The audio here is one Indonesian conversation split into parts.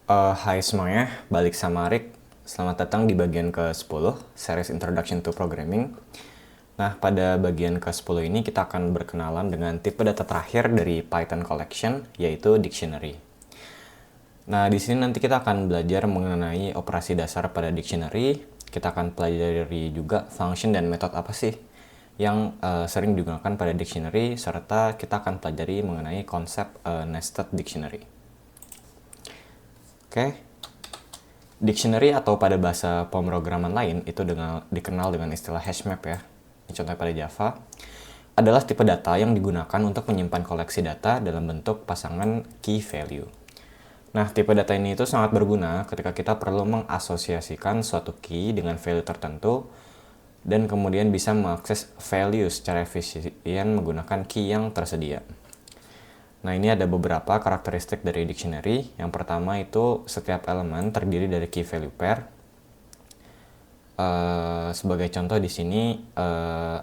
Hai semuanya, balik sama Rick. Selamat datang di bagian ke-10, series Introduction to Programming. Nah, pada bagian ke-10 ini kita akan berkenalan dengan tipe data terakhir dari Python Collection, yaitu dictionary. Nah, di sini nanti kita akan belajar mengenai operasi dasar pada dictionary. Kita akan pelajari juga function dan metode apa sih yang sering digunakan pada dictionary, serta kita akan pelajari mengenai konsep nested dictionary. Oke. Dictionary atau pada bahasa pemrograman lain itu dikenal dengan istilah hashmap ya. Ini contohnya pada Java. Adalah tipe data yang digunakan untuk menyimpan koleksi data dalam bentuk pasangan key value. Nah, tipe data ini itu sangat berguna ketika kita perlu mengasosiasikan suatu key dengan value tertentu dan kemudian bisa mengakses value secara efisien menggunakan key yang tersedia. Nah, ini ada beberapa karakteristik dari dictionary. Yang pertama itu setiap elemen terdiri dari key value pair. Sebagai contoh di sini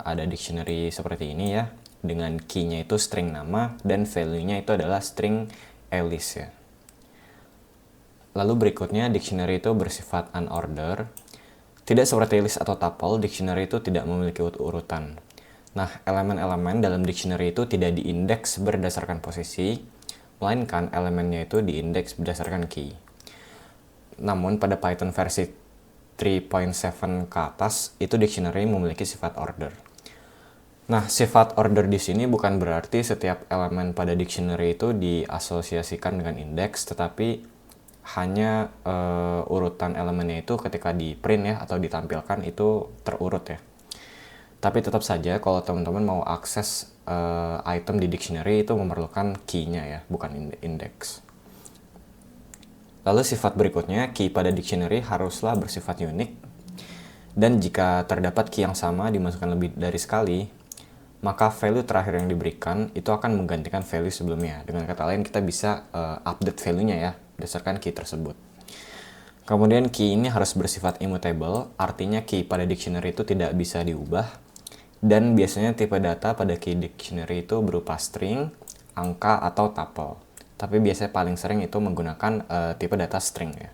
ada dictionary seperti ini ya, dengan key-nya itu string nama dan value-nya itu adalah string Alice ya. Lalu berikutnya dictionary itu bersifat unordered. Tidak seperti list atau tuple, dictionary itu tidak memiliki urutan. Nah, elemen-elemen dalam dictionary itu tidak diindeks berdasarkan posisi, melainkan elemennya itu diindeks berdasarkan key. Namun, pada Python versi 3.7 ke atas, itu dictionary memiliki sifat order. Nah, sifat order di sini bukan berarti setiap elemen pada dictionary itu diasosiasikan dengan indeks, tetapi hanya urutan elemennya itu ketika di print ya atau ditampilkan itu terurut ya. Tapi tetap saja kalau teman-teman mau akses item di dictionary itu memerlukan key-nya ya, bukan indeks. Lalu sifat berikutnya, key pada dictionary haruslah bersifat unik. Dan jika terdapat key yang sama dimasukkan lebih dari sekali, maka value terakhir yang diberikan itu akan menggantikan value sebelumnya. Dengan kata lain, kita bisa update value-nya ya, berdasarkan key tersebut. Kemudian key ini harus bersifat immutable, artinya key pada dictionary itu tidak bisa diubah. Dan biasanya tipe data pada key dictionary itu berupa string, angka, atau tuple. Tapi biasanya paling sering itu menggunakan tipe data string ya.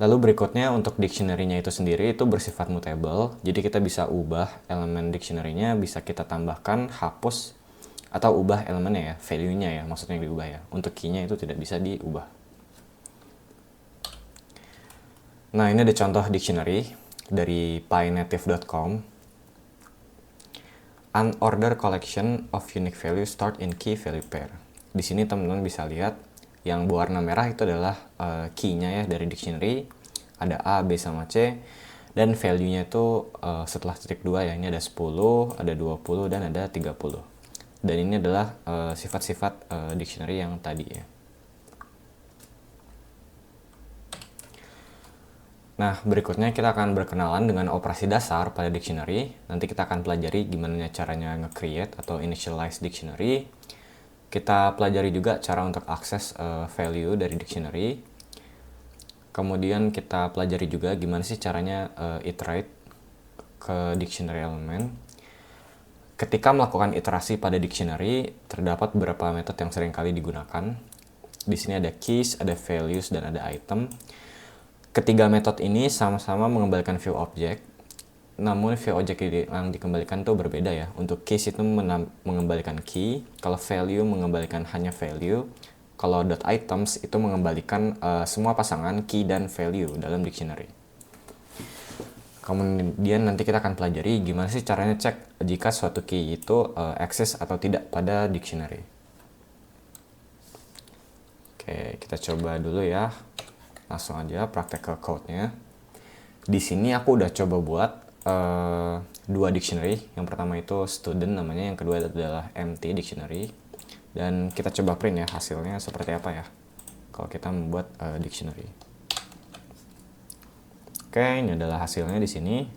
Lalu berikutnya untuk dictionary-nya itu sendiri itu bersifat mutable. Jadi kita bisa ubah elemen dictionary-nya, bisa kita tambahkan, hapus, atau ubah elemennya ya, value-nya ya, maksudnya yang diubah ya. Untuk key-nya itu tidak bisa diubah. Nah, ini ada contoh dictionary dari pynative.com. Unordered collection of unique value start in key value pair. Di sini teman-teman bisa lihat yang berwarna merah itu adalah key-nya ya dari dictionary. Ada A, B, sama C. Dan value-nya itu setelah titik 2 ya. Ini ada 10, ada 20, dan ada 30. Dan ini adalah sifat-sifat dictionary yang tadi ya. Nah, berikutnya kita akan berkenalan dengan operasi dasar pada dictionary. Nanti kita akan pelajari gimana caranya nge-create atau initialize dictionary. Kita pelajari juga cara untuk akses value dari dictionary. Kemudian kita pelajari juga gimana sih caranya iterate ke dictionary element. Ketika melakukan iterasi pada dictionary, terdapat beberapa metode yang sering kali digunakan. Di sini ada keys, ada values, dan ada item. Ketiga metode ini sama-sama mengembalikan view object, namun view object yang dikembalikan itu berbeda ya. Untuk keys itu mengembalikan key, kalau value mengembalikan hanya value, kalau .items itu mengembalikan semua pasangan key dan value dalam dictionary. Kemudian nanti kita akan pelajari gimana sih caranya cek jika suatu key itu eksis atau tidak pada dictionary. Oke, kita coba dulu ya. Langsung aja praktek ke code-nya. Di sini aku udah coba buat dua dictionary. Yang pertama itu student namanya, yang kedua adalah empty dictionary. Dan kita coba print ya hasilnya seperti apa ya kalau kita membuat dictionary. Oke, ini adalah hasilnya di sini.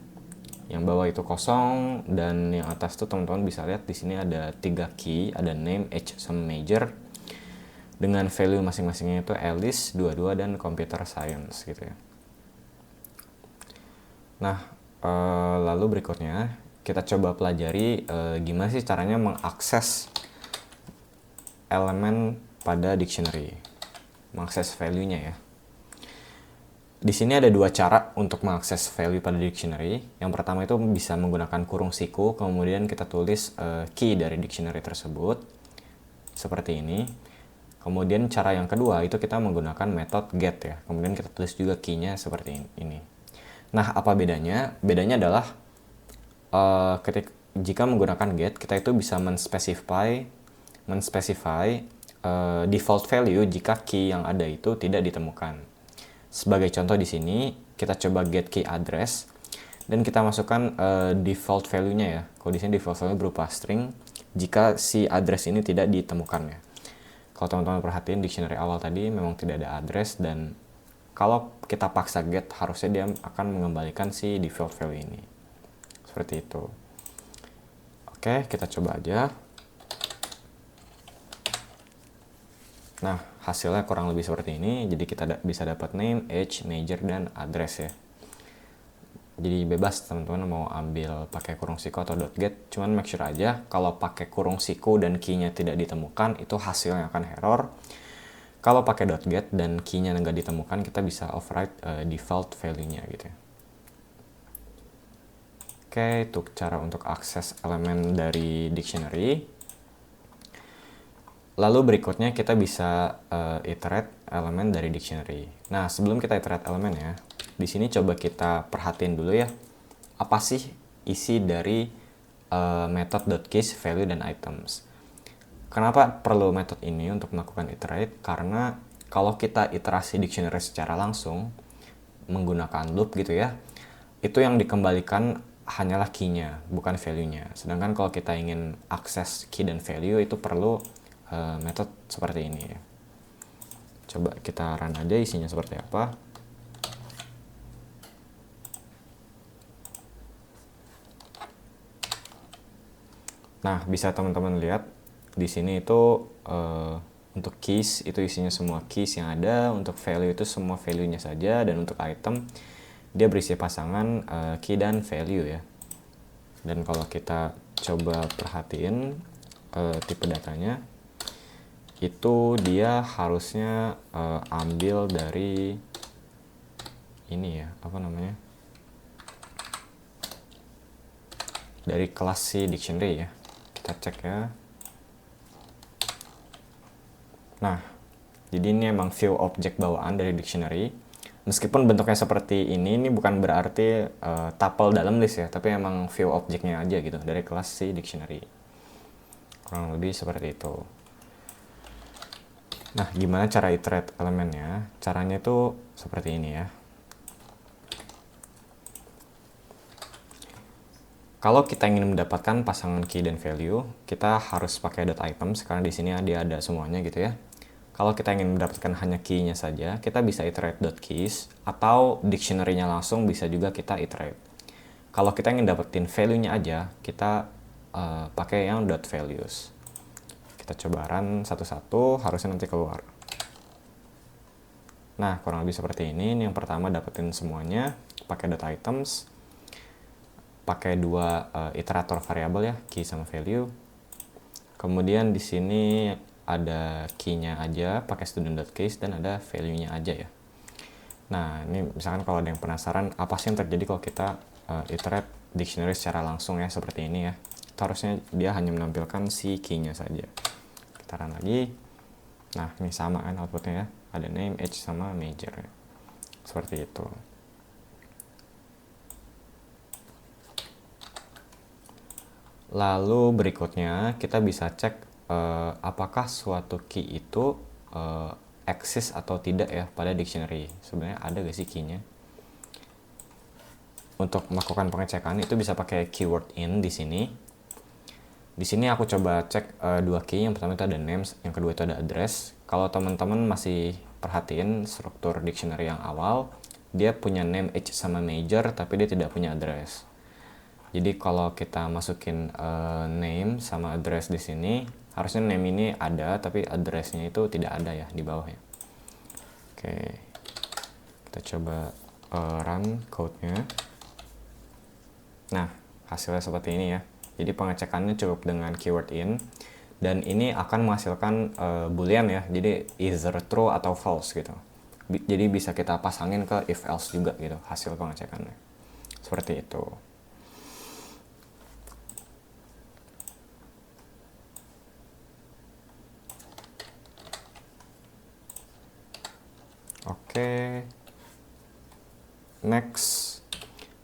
Yang bawah itu kosong dan yang atas tuh teman-teman bisa lihat di sini ada 3 key, ada name, age, sama major. Dengan value masing-masingnya itu Alice, 22, dan computer science gitu ya. Nah, lalu berikutnya kita coba pelajari gimana sih caranya mengakses elemen pada dictionary. mengakses value-nya ya. Di sini ada dua cara untuk mengakses value pada dictionary. Yang pertama itu bisa menggunakan kurung siku, kemudian kita tulis key dari dictionary tersebut seperti ini. Kemudian cara yang kedua itu kita menggunakan metode get ya. Kemudian kita tulis juga key-nya seperti ini. Nah, apa bedanya? Bedanya adalah jika menggunakan get, kita itu bisa menspesify default value jika key yang ada itu tidak ditemukan. Sebagai contoh di sini, kita coba get key address dan kita masukkan default value-nya ya. Kalau di sini default value berupa string jika si address ini tidak ditemukan ya. Kalau teman-teman perhatiin dictionary awal tadi memang tidak ada address, dan kalau kita paksa get harusnya dia akan mengembalikan si default value ini. Seperti itu. Oke, kita coba aja. Nah, hasilnya kurang lebih seperti ini. Jadi kita bisa dapat name, age, major, dan address ya. Jadi bebas teman-teman mau ambil pakai kurung siku atau .get. Cuman make sure aja kalau pakai kurung siku dan key-nya tidak ditemukan, itu hasilnya akan error. Kalau pakai .get dan key-nya nggak ditemukan, kita bisa override default value-nya gitu ya. Oke, itu cara untuk akses elemen dari dictionary. Lalu berikutnya kita bisa iterate elemen dari dictionary. Nah, sebelum kita iterate elemen ya, di sini coba kita perhatiin dulu ya, apa sih isi dari method.keys, value, dan items. Kenapa perlu metode ini untuk melakukan iterate? Karena kalau kita iterasi dictionary secara langsung menggunakan loop gitu ya, itu yang dikembalikan hanyalah key-nya, bukan value-nya. Sedangkan kalau kita ingin akses key dan value, itu perlu metode seperti ini ya. Coba kita run aja isinya seperti apa. Nah, bisa teman-teman lihat di sini itu untuk keys itu isinya semua keys yang ada, untuk value itu semua value-nya saja, dan untuk item dia berisi pasangan key dan value ya. Dan kalau kita coba perhatiin tipe datanya, itu dia harusnya ambil dari ini ya, apa namanya, dari kelas si dictionary ya. Kita cek ya. Nah, jadi ini emang view object bawaan dari dictionary. Meskipun bentuknya seperti ini bukan berarti tuple dalam list ya, tapi emang view objeknya aja gitu dari kelas si dictionary. Kurang lebih seperti itu. Nah, gimana cara iterate elemennya? Caranya itu seperti ini ya. Kalau kita ingin mendapatkan pasangan key dan value, kita harus pakai .items karena di sini dia ada semuanya gitu ya. Kalau kita ingin mendapatkan hanya key-nya saja, kita bisa iterate .keys, atau dictionary-nya langsung bisa juga kita iterate. Kalau kita ingin dapetin value-nya aja, kita pakai yang .values. Kita coba run satu-satu, harusnya nanti keluar. Nah, kurang lebih seperti ini. Ini yang pertama dapetin semuanya, pakai .items, pakai dua iterator variabel ya, key sama value. Kemudian di sini ada key-nya aja pakai student.case dan ada value-nya aja ya. Nah, ini misalkan kalau ada yang penasaran apa sih yang terjadi kalau kita iterate dictionary secara langsung ya, seperti ini ya. Itu harusnya dia hanya menampilkan si key-nya saja. Kita run lagi. Nah, ini sama kan outputnya ya. Ada name, age, sama major ya. Seperti itu. Lalu berikutnya kita bisa cek apakah suatu key itu exist atau tidak ya pada dictionary. Sebenarnya ada gak sih key-nya? Untuk melakukan pengecekan itu bisa pakai keyword in di sini. Di sini aku coba cek dua key. Yang pertama itu ada names, yang kedua itu ada address. Kalau teman-teman masih perhatiin struktur dictionary yang awal, dia punya name, age, sama major, tapi dia tidak punya address. Jadi kalau kita masukin name sama address di sini, harusnya name ini ada, tapi addressnya itu tidak ada ya di bawahnya. Oke, kita coba run code-nya. Nah, hasilnya seperti ini ya. Jadi pengecekannya cukup dengan keyword in. Dan ini akan menghasilkan boolean ya, jadi either true atau false gitu. Jadi bisa kita pasangin ke if else juga gitu hasil pengecekannya. Seperti itu. Oke. Next,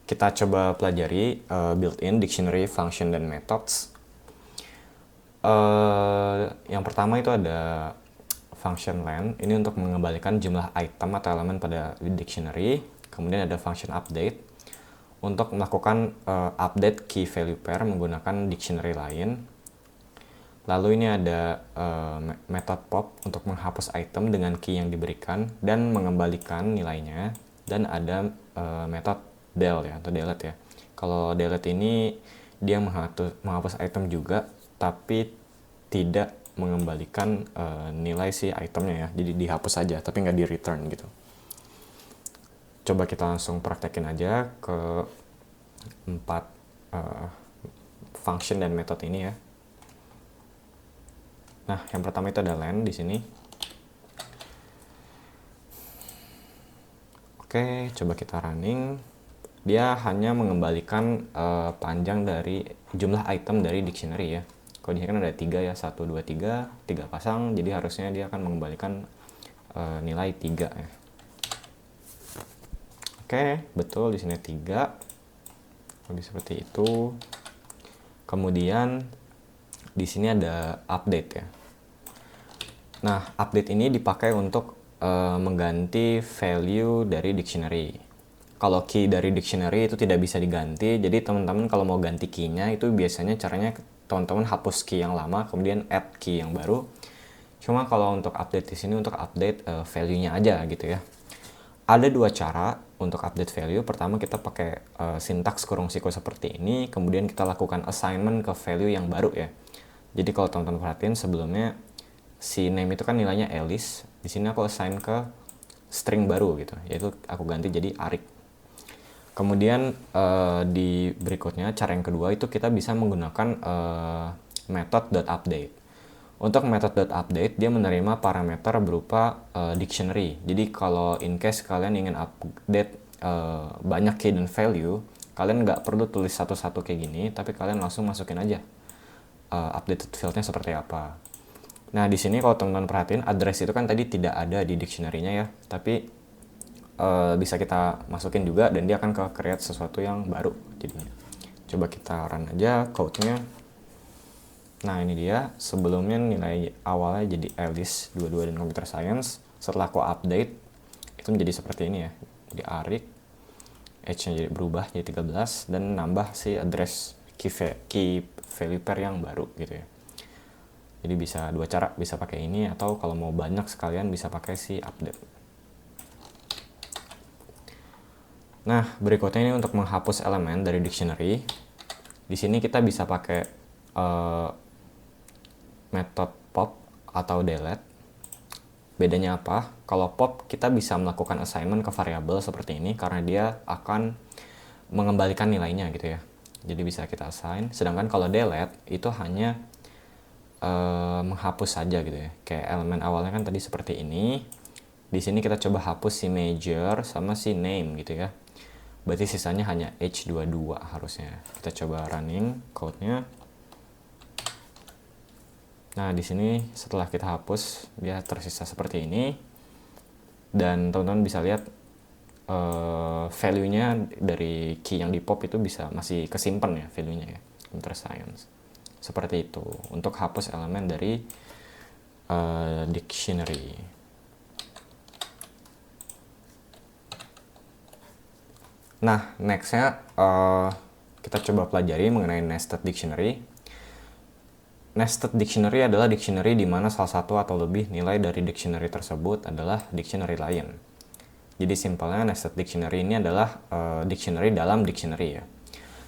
kita coba pelajari built-in dictionary, function, dan methods. Yang pertama itu ada function len. Ini untuk mengembalikan jumlah item atau elemen pada dictionary. Kemudian ada function update untuk melakukan update key value pair menggunakan dictionary lain. Lalu ini ada method pop untuk menghapus item dengan key yang diberikan dan mengembalikan nilainya. Dan ada method del ya, atau delete ya. Kalau delete ini dia menghapus item juga, tapi tidak mengembalikan nilai si itemnya ya. Jadi dihapus saja, tapi nggak di return gitu. Coba kita langsung praktekin aja ke 4 function dan method ini ya. Nah, yang pertama itu ada len di sini. Oke, coba kita running. Dia hanya mengembalikan panjang dari jumlah item dari dictionary ya. Kalau di sini kan ada 3 ya, 1, 2, 3 pasang, jadi harusnya dia akan mengembalikan nilai 3 ya. Oke, betul di sini 3. Lebih seperti itu. Kemudian di sini ada update ya. Nah, update ini dipakai untuk mengganti value dari dictionary. Kalau key dari dictionary itu tidak bisa diganti, jadi teman-teman kalau mau ganti key-nya itu biasanya caranya teman-teman hapus key yang lama, kemudian add key yang baru. Cuma kalau untuk update di sini untuk update value-nya aja gitu ya. Ada 2 cara untuk update value. Pertama kita pakai sintaks kurung siku seperti ini, kemudian kita lakukan assignment ke value yang baru ya. Jadi kalau teman-teman perhatiin sebelumnya si name itu kan nilainya Alice. Di sini aku assign ke string baru gitu, yaitu aku ganti jadi Arik. Kemudian di berikutnya cara yang kedua itu kita bisa menggunakan method.update. Untuk method.update dia menerima parameter berupa dictionary. Jadi kalau in case kalian ingin update banyak key dan value, kalian nggak perlu tulis satu-satu kayak gini, tapi kalian langsung masukin aja updated fieldnya seperti apa. Nah di sini kalau teman-teman perhatiin address itu kan tadi tidak ada di dictionary-nya ya, tapi bisa kita masukin juga dan dia akan create sesuatu yang baru jadinya. Coba kita run aja code-nya. Nah ini dia, sebelumnya nilai awalnya jadi Alice 22 dan Computer Science. Setelah aku update itu menjadi seperti ini ya, jadi Arik, H-nya jadi berubah jadi 13 dan nambah si address key value pair yang baru gitu ya. Jadi bisa 2 cara, bisa pakai ini atau kalau mau banyak sekalian bisa pakai si update. Nah, berikutnya ini untuk menghapus elemen dari dictionary. Di sini kita bisa pakai method pop atau delete. Bedanya apa? Kalau pop kita bisa melakukan assignment ke variabel seperti ini karena dia akan mengembalikan nilainya gitu ya. Jadi bisa kita assign. Sedangkan kalau delete itu hanya menghapus saja gitu ya. Kayak elemen awalnya kan tadi seperti ini. Di sini kita coba hapus si major sama si name gitu ya. Berarti sisanya hanya H22 harusnya. Kita coba running code-nya. Nah, di sini setelah kita hapus, dia tersisa seperti ini. Dan teman-teman bisa lihat value-nya dari key yang di pop itu bisa masih kesimpan ya value-nya ya. Computer Science. Seperti itu. Untuk hapus elemen dari dictionary. Nah, next-nya kita coba pelajari mengenai nested dictionary. Nested dictionary adalah dictionary di mana salah satu atau lebih nilai dari dictionary tersebut adalah dictionary lain. Jadi simpelnya nested dictionary ini adalah dictionary dalam dictionary ya.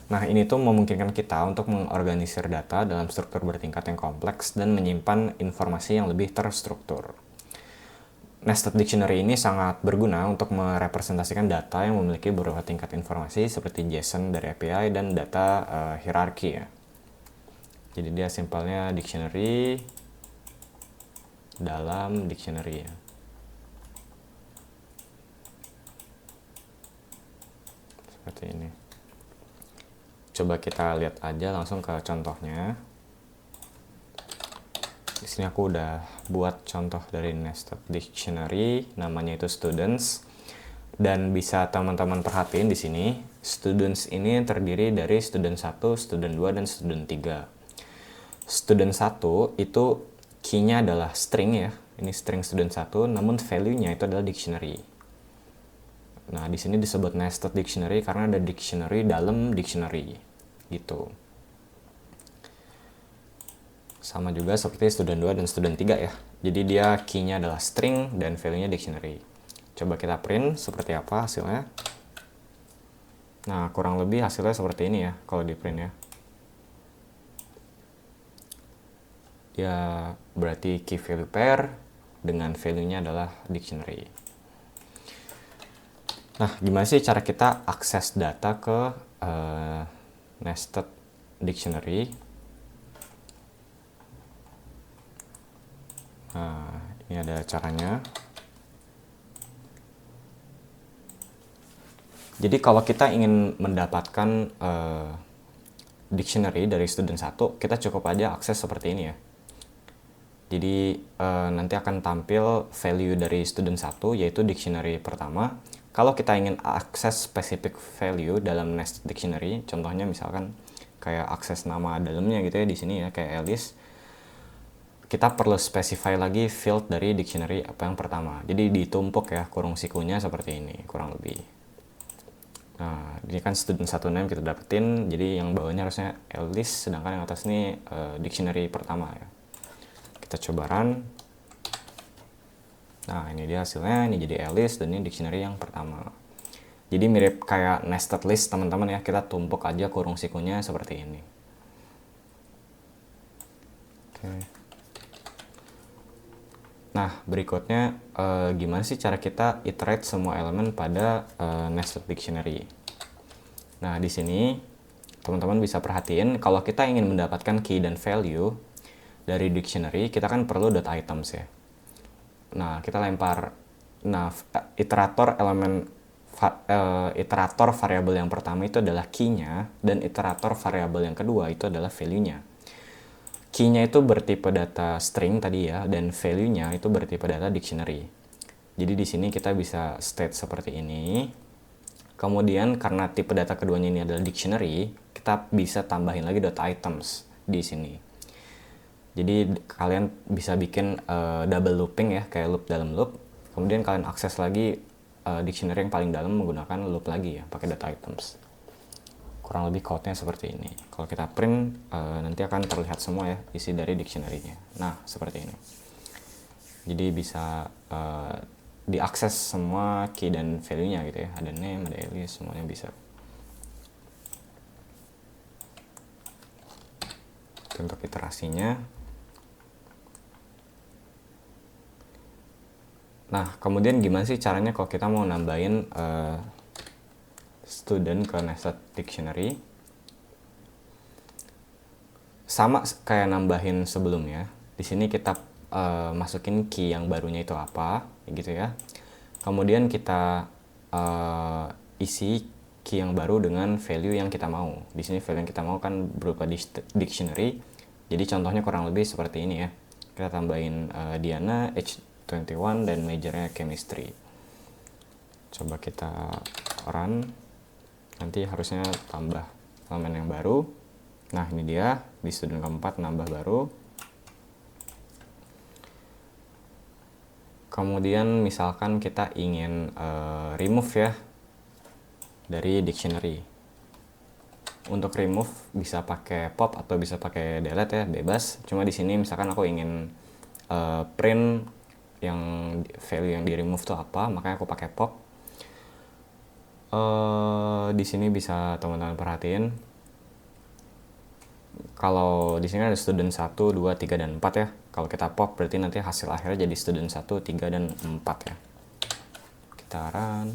Nah, ini tuh memungkinkan kita untuk mengorganisir data dalam struktur bertingkat yang kompleks dan menyimpan informasi yang lebih terstruktur. Nested dictionary ini sangat berguna untuk merepresentasikan data yang memiliki beberapa tingkat informasi seperti JSON dari API dan data hierarki ya. Jadi dia simpelnya dictionary dalam dictionary ya. Seperti ini. Coba kita lihat aja langsung ke contohnya. Di sini aku udah buat contoh dari nested dictionary, namanya itu students. Dan bisa teman-teman perhatiin di sini, students ini terdiri dari student 1, student 2, dan student 3. Student 1 itu key-nya adalah string ya. Ini string student 1, namun value-nya itu adalah dictionary. Nah, di sini disebut nested dictionary karena ada dictionary dalam dictionary. Gitu. Sama juga seperti student 2 dan student 3 ya. Jadi dia key-nya adalah string dan value-nya dictionary. Coba kita print seperti apa hasilnya. Nah, kurang lebih hasilnya seperti ini ya kalau di print ya. Ya, berarti key value pair dengan value-nya adalah dictionary. Nah, gimana sih cara kita akses data ke nested dictionary? Nah, ini ada caranya. Jadi kalau kita ingin mendapatkan dictionary dari student 1, kita cukup aja akses seperti ini ya. Jadi nanti akan tampil value dari student 1 yaitu dictionary pertama. Kalau kita ingin akses specific value dalam nested dictionary, contohnya misalkan kayak akses nama dalamnya gitu ya di sini ya kayak Alice, kita perlu specify lagi field dari dictionary apa yang pertama. Jadi ditumpuk ya kurung sikunya seperti ini kurang lebih. Nah, ini kan student 1 name kita dapetin, jadi yang bawahnya harusnya Alice, sedangkan yang atas ini dictionary pertama ya. Kita coba run. Nah, ini dia hasilnya, ini jadi Alice dan ini dictionary yang pertama. Jadi mirip kayak nested list teman-teman ya, kita tumpuk aja kurung sikunya seperti ini. Oke. Nah, berikutnya gimana sih cara kita iterate semua elemen pada nested dictionary. Nah, di sini teman-teman bisa perhatiin kalau kita ingin mendapatkan key dan value dari dictionary, kita kan perlu .items ya. Nah, kita lempar iterator variabel yang pertama itu adalah key-nya dan iterator variabel yang kedua itu adalah value-nya. Key-nya itu bertipe data string tadi ya, dan value-nya itu bertipe data dictionary. Jadi di sini kita bisa state seperti ini. Kemudian karena tipe data keduanya ini adalah dictionary, kita bisa tambahin lagi .items di sini. Jadi kalian bisa bikin double looping ya, kayak loop dalam loop. Kemudian kalian akses lagi dictionary yang paling dalam menggunakan loop lagi ya, pakai .items. Kurang lebih code-nya seperti ini. Kalau kita print, nanti akan terlihat semua ya isi dari dictionary-nya. Nah, seperti ini. Jadi bisa diakses semua key dan value-nya gitu ya. Ada name, ada alias, semuanya bisa. Itu untuk iterasinya. Nah, kemudian gimana sih caranya kalau kita mau nambahin student ke nested dictionary? Sama kayak nambahin sebelumnya. Di sini kita masukin key yang barunya itu apa, gitu ya. Kemudian kita isi key yang baru dengan value yang kita mau. Di sini value yang kita mau kan berupa dictionary. Jadi contohnya kurang lebih seperti ini ya. Kita tambahin Diana, age 21 dan majornya chemistry. Coba kita run. Nanti harusnya tambah elemen yang baru. Nah, ini dia di student keempat nambah baru. Kemudian misalkan kita ingin remove ya dari dictionary. Untuk remove bisa pakai pop atau bisa pakai delete ya, bebas. Cuma di sini misalkan aku ingin print yang value yang di remove itu apa, makanya aku pakai pop. Di sini bisa teman-teman perhatiin. Kalau di sini ada student 1, 2, 3 dan 4 ya. Kalau kita pop berarti nanti hasil akhirnya jadi student 1, 3 dan 4 ya. Kita run.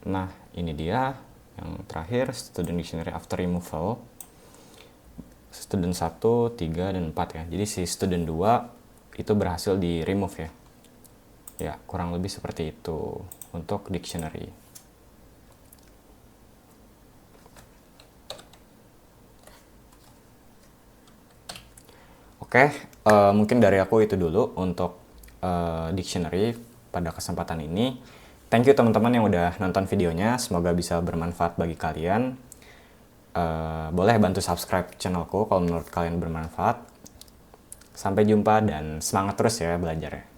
Nah, ini dia yang terakhir student dictionary after removal. student 1, 3, dan 4 ya. Jadi si student 2 itu berhasil di remove ya. Ya, kurang lebih seperti itu untuk dictionary. Oke, mungkin dari aku itu dulu untuk dictionary pada kesempatan ini. Thank you teman-teman yang udah nonton videonya, semoga bisa bermanfaat bagi kalian. Boleh bantu subscribe channelku kalau menurut kalian bermanfaat. Sampai jumpa dan semangat terus ya belajarnya.